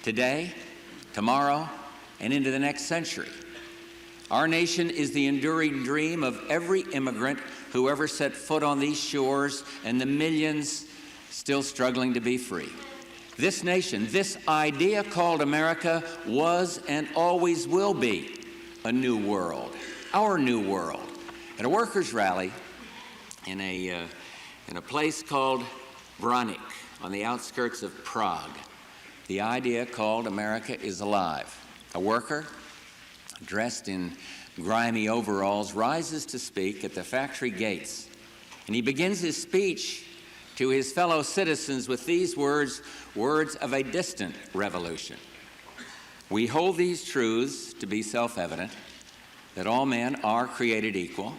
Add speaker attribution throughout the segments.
Speaker 1: today, tomorrow, and into the next century. Our nation is the enduring dream of every immigrant who ever set foot on these shores and the millions still struggling to be free. This nation, this idea called America, was and always will be a new world, our new world. At a workers' rally in a place called Branik on the outskirts of Prague, the idea called America is alive. A worker dressed in grimy overalls rises to speak at the factory gates, and he begins his speech to his fellow citizens with these words of a distant revolution. We hold these truths to be self-evident, that all men are created equal,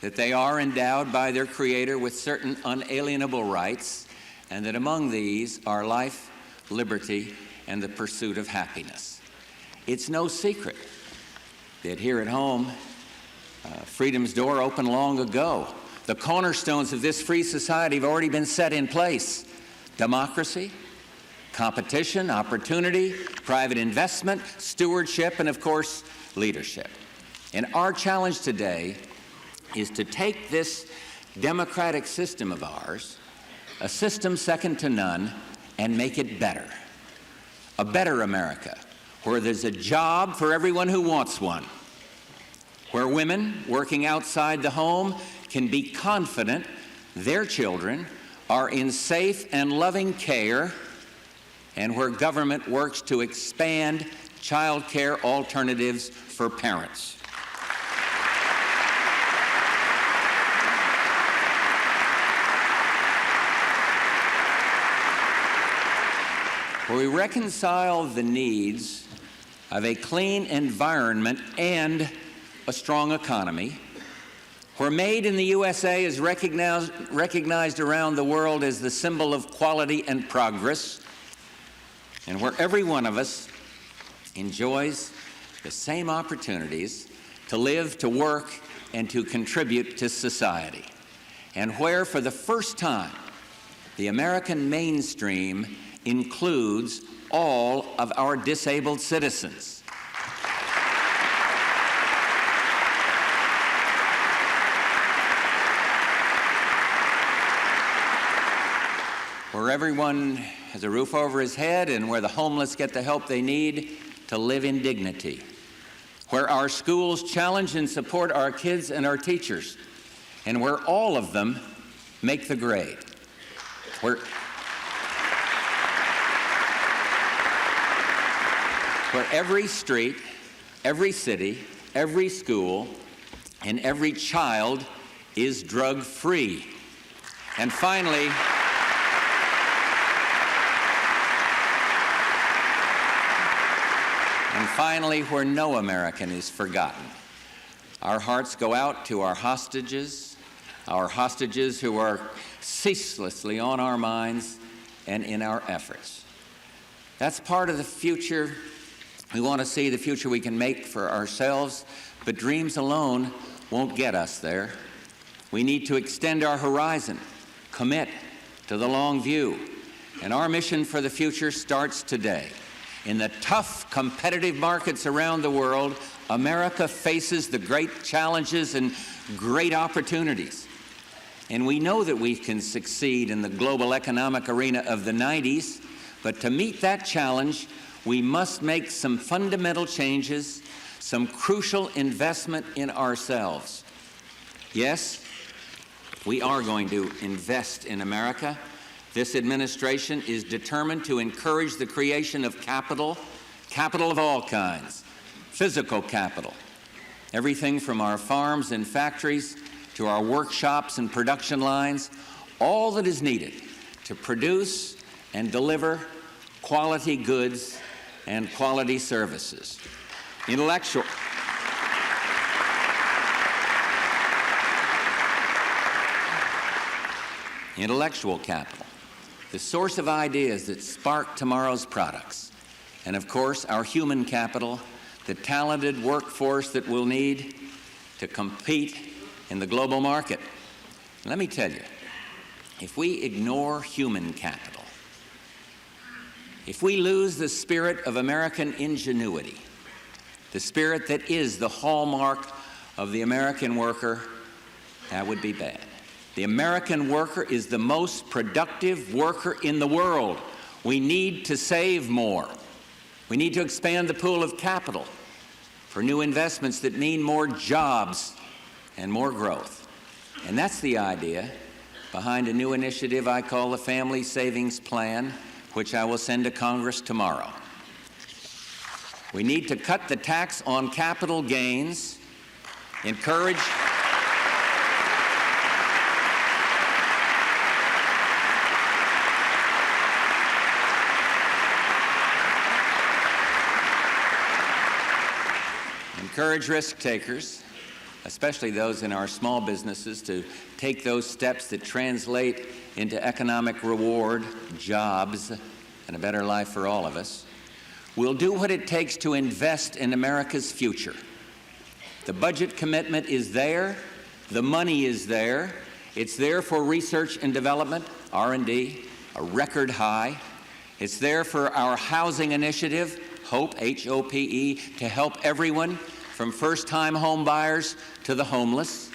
Speaker 1: that they are endowed by their Creator with certain unalienable rights, and that among these are life, liberty, and the pursuit of happiness. It's no secret that here at home, freedom's door opened long ago. The cornerstones of this free society have already been set in place. Democracy, competition, opportunity, private investment, stewardship, and of course, leadership. And our challenge today is to take this democratic system of ours, a system second to none, and make it better. A better America, where there's a job for everyone who wants one, where women working outside the home can be confident their children are in safe and loving care, and where government works to expand child care alternatives for parents. Where we reconcile the needs of a clean environment and a strong economy, where made in the USA is recognized around the world as the symbol of quality and progress, and where every one of us enjoys the same opportunities to live, to work, and to contribute to society, and where for the first time the American mainstream includes all of our disabled citizens. Where everyone has a roof over his head and where the homeless get the help they need to live in dignity. Where our schools challenge and support our kids and our teachers, and where all of them make the grade. Where every street, every city, every school, and every child is drug-free. And finally, where no American is forgotten. Our hearts go out to our hostages who are ceaselessly on our minds and in our efforts. That's part of the future we want to see, the future we can make for ourselves, but dreams alone won't get us there. We need to extend our horizon, commit to the long view, and our mission for the future starts today. In the tough, competitive markets around the world, America faces the great challenges and great opportunities. And we know that we can succeed in the global economic arena of the 90s, but to meet that challenge, we must make some fundamental changes, some crucial investment in ourselves. Yes, we are going to invest in America. This administration is determined to encourage the creation of capital of all kinds, physical capital, everything from our farms and factories to our workshops and production lines, all that is needed to produce and deliver quality goods and quality services. Intellectual capital, the source of ideas that spark tomorrow's products. And of course, our human capital, the talented workforce that we'll need to compete in the global market. Let me tell you, if we ignore human capital, If we lose the spirit of American ingenuity, the spirit that is the hallmark of the American worker, that would be bad. The American worker is the most productive worker in the world. We need to save more. We need to expand the pool of capital for new investments that mean more jobs and more growth. And that's the idea behind a new initiative I call the Family Savings Plan, which I will send to Congress tomorrow. We need to cut the tax on capital gains, encourage risk takers, especially those in our small businesses, to take those steps that translate into economic reward, jobs, and a better life for all of us. We'll do what it takes to invest in America's future. The budget commitment is there. The money is there. It's there for research and development, R&D, a record high. It's there for our housing initiative, HOPE, H-O-P-E, to help everyone from first-time home buyers to the homeless.